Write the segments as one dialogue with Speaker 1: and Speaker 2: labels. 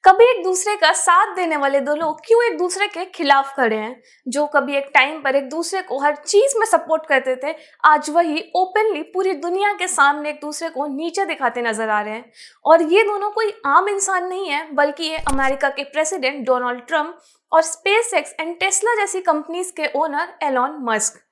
Speaker 1: कभी एक दूसरे का साथ देने वाले दो लोग क्यों एक दूसरे के खिलाफ खड़े हैं। जो कभी एक टाइम पर एक दूसरे को हर चीज में सपोर्ट करते थे, आज वही ओपनली पूरी दुनिया के सामने एक दूसरे को नीचे दिखाते नजर आ रहे हैं। और ये दोनों कोई आम इंसान नहीं है, बल्कि ये अमेरिका के प्रेसिडेंट डोनाल्ड ट्रंप और स्पेसएक्स एंड टेस्ला जैसी कंपनीज के ओनर एलन मस्क।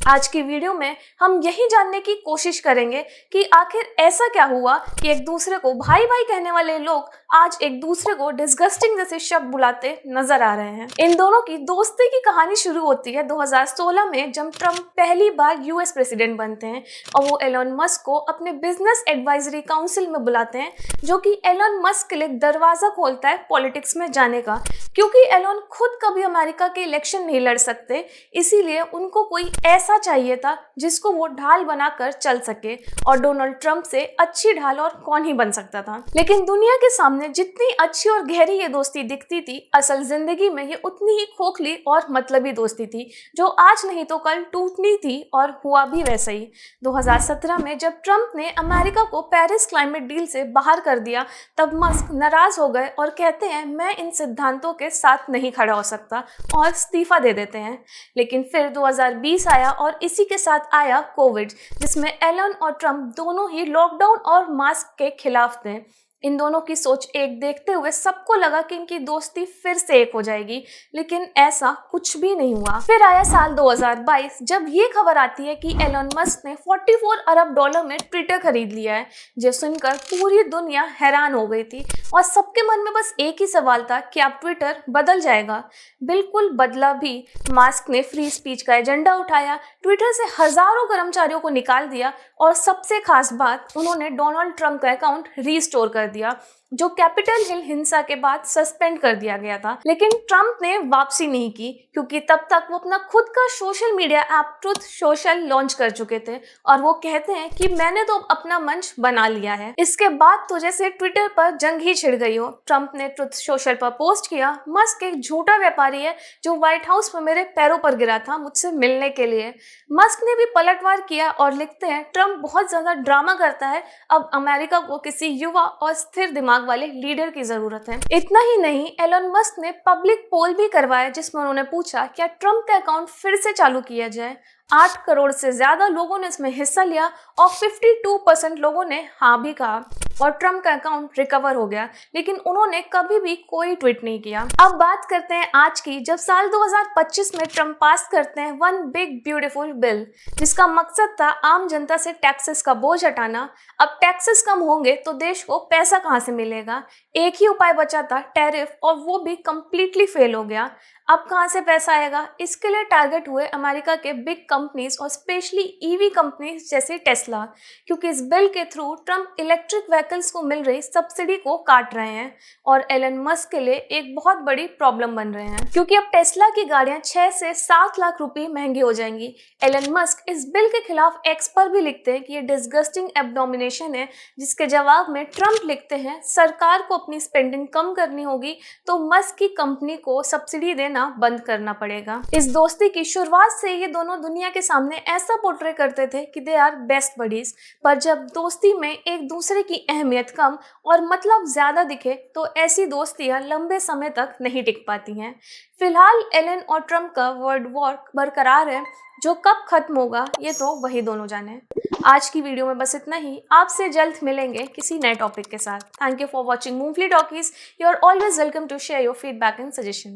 Speaker 1: आज की वीडियो में हम यही जानने की कोशिश करेंगे कि आखिर ऐसा क्या हुआ कि एक दूसरे को भाई भाई कहने वाले लोग आज एक दूसरे को डिस्गस्टिंग जैसे शब्द बुलाते नजर आ रहे हैं। इन दोनों की दोस्ती की कहानी शुरू होती है 2016 में, जब ट्रंप पहली बार यूएस प्रेसिडेंट बनते हैं और वो एलन मस्क को अपने बिजनेस एडवाइजरी काउंसिल में बुलाते हैं, जो कि एलन मस्क के लिए दरवाजा खोलता है पॉलिटिक्स में जाने का। क्योंकि एलन खुद कभी अमेरिका के इलेक्शन नहीं लड़ सकते, इसीलिए उनको कोई ऐसा चाहिए था जिसको वो ढाल बनाकर चल सके, और डोनाल्ड ट्रंप से अच्छी ढाल और कौन ही बन सकता था। लेकिन दुनिया के सामने जितनी अच्छी और गहरी ये दोस्ती दिखती थी, असल जिंदगी में ये उतनी ही खोखली और मतलबी दोस्ती थी, जो आज नहीं तो कल टूटनी थी, और हुआ भी वैसा ही। 2017 में जब ट्रंप ने अमेरिका को पेरिस क्लाइमेट डील से बाहर कर दिया, तब मस्क नाराज हो गए और कहते हैं मैं इन सिद्धांतों के साथ नहीं खड़ा हो सकता, और इस्तीफा दे देते हैं। लेकिन फिर 2020 आया और इसी के साथ आया कोविड, जिसमें एलन और ट्रंप दोनों ही लॉकडाउन और मास्क के खिलाफ थे। इन दोनों की सोच एक देखते हुए सबको लगा कि इनकी दोस्ती फिर से एक हो जाएगी, लेकिन ऐसा कुछ भी नहीं हुआ। फिर आया साल 2022, जब ये खबर आती है कि एलन मस्क ने $44 अरब में ट्विटर खरीद लिया है, जो सुनकर पूरी दुनिया हैरान हो गई थी और सबके मन में बस एक ही सवाल था कि अब ट्विटर बदल जाएगा। बिल्कुल बदला भी। मस्क ने फ्री स्पीच का एजेंडा उठाया, ट्विटर से हजारों कर्मचारियों को निकाल दिया, और सबसे खास बात, उन्होंने डोनाल्ड ट्रंप का अकाउंट रीस्टोर कर दिया, जो कैपिटल हिल हिंसा के बाद सस्पेंड कर दिया गया था। लेकिन ट्रंप ने वापसी नहीं की, क्योंकि तब तक वो अपना खुद का social media app truth social launch कर चुके थे, और वो कहते हैं कि मैंने तो अपना मंच बना लिया है। इसके बाद तो जैसे ट्विटर पर जंग ही छिड़ गई हो। ट्रंप ने ट्रुथ सोशल पर पोस्ट किया, मस्क एक झूठा व्यापारी है जो व्हाइट हाउस में मेरे पैरों पर गिरा था मुझसे मिलने के लिए। मस्क ने भी पलटवार किया और लिखते हैं ट्रंप बहुत ज्यादा ड्रामा करता है, अब अमेरिका को किसी युवा और स्थिर दिमाग वाले लीडर की जरूरत है। इतना ही नहीं, एलन मस्क ने पब्लिक पोल भी करवाया, जिसमें उन्होंने पूछा क्या ट्रंप का अकाउंट फिर से चालू किया जाए। 8 करोड़ से ज्यादा लोगों ने इसमें हिस्सा लिया और 52% लोगों ने हाँ भी कहा, और ट्रंप का अकाउंट रिकवर हो गया। लेकिन उन्होंने कभी भी कोई ट्वीट नहीं किया। अब बात करते हैं आज की, जब साल 2025 में ट्रंप पास करते हैं वन बिग ब्यूटीफुल बिल, जिसका मकसद था आम जनता से टैक्सेस का बोझ हटाना। अब टैक्सेस कम होंगे तो देश को पैसा कहाँ से मिलेगा। एक ही उपाय बचा था, टैरिफ, और वो भी कंप्लीटली फेल हो गया। अब कहाँ से पैसा आएगा, इसके लिए टारगेट हुए अमेरिका के बिग कंपनीज और स्पेशली ईवी कंपनीज जैसे टेस्ला, क्योंकि इस बिल के थ्रू ट्रंप इलेक्ट्रिक व्हीकल्स को मिल रही सब्सिडी को काट रहे हैं, और एलन मस्क के लिए एक बहुत बड़ी प्रॉब्लम बन रहे हैं, क्योंकि अब टेस्ला की गाड़ियां 6 से 7 लाख रुपए महंगी हो जाएंगी। एलन मस्क इस बिल के खिलाफ एक्स पर भी लिखते हैं कि ये डिस्गस्टिंग एबडोमिनेशन है, जिसके जवाब में ट्रंप लिखते हैं सरकार को अपनी स्पेंडिंग कम करनी होगी, तो मस्क की कंपनी को सब्सिडी देना बंद करना पड़ेगा। इस दोस्ती की शुरुआत से ये दोनों दुनिया के सामने ऐसा पोर्ट्रे करते थे कि दे आर बेस्ट बडीज, पर जब दोस्ती में एक दूसरे की अहमियत कम और मतलब ज्यादा दिखे, तो ऐसी दोस्तियां लंबे समय तक नहीं टिक पाती हैं। फिलहाल एलन और ट्रंप का वर्ल्ड वॉर बरकरार है, जो कब खत्म होगा ये तो वही दोनों जाने। आज की वीडियो में बस इतना ही। आपसे जल्द मिलेंगे किसी नए टॉपिक के साथ। Thank you for watching Movly Talkies. You are always welcome to share your feedback and suggestion.